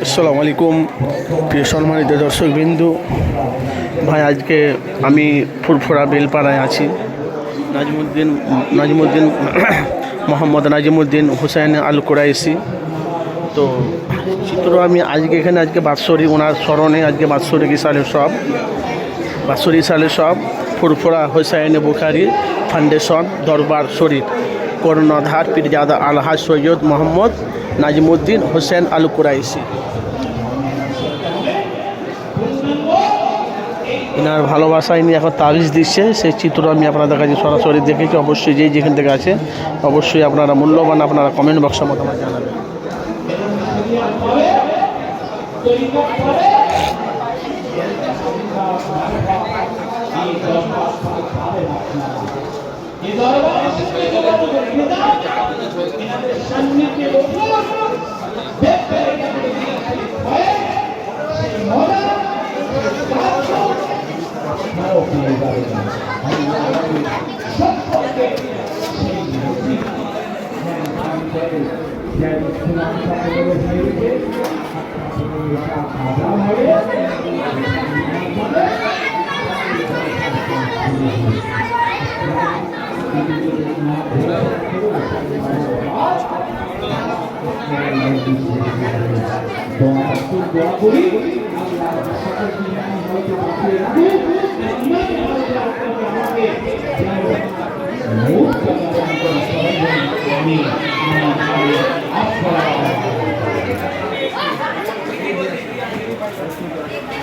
আসসালামু আলাইকুম প্রিয় সম্মানিত দর্শকবিন্দু ভাই, আজকে আমি ফুরফুরা বেলপাড়ায় আছি। নাজিমুদ্দিন মোহাম্মদ নাজিমুদ্দিন হুসাইন আল কুরাইশি। তো চিত্র আমি এখানে বাৎসরিক ওনার স্মরণে বাৎসরিক ইসালে সব ফুরফুরা হুসাইন বুখারি ফাউন্ডেশন দরবার শরীফ কর্ণধার পীরজাদা আলহাজ সৈয়দ মোহাম্মদ নাজিমুদ্দিন হুসাইন আল কুরাইশি। এনার ভালোবাসায় নিয়ে এখন তাবিজ দিচ্ছে, সেই চিত্র আমি আপনাদের কাছে সরাসরি দেখেছি। অবশ্যই যেখান থেকে আছে অবশ্যই আপনারা মূল্যবান আপনারা কমেন্ট বক্সে মতামত জানাবেন।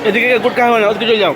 এদিকে গুটকা হবে না, ওদিকে চলে যাও।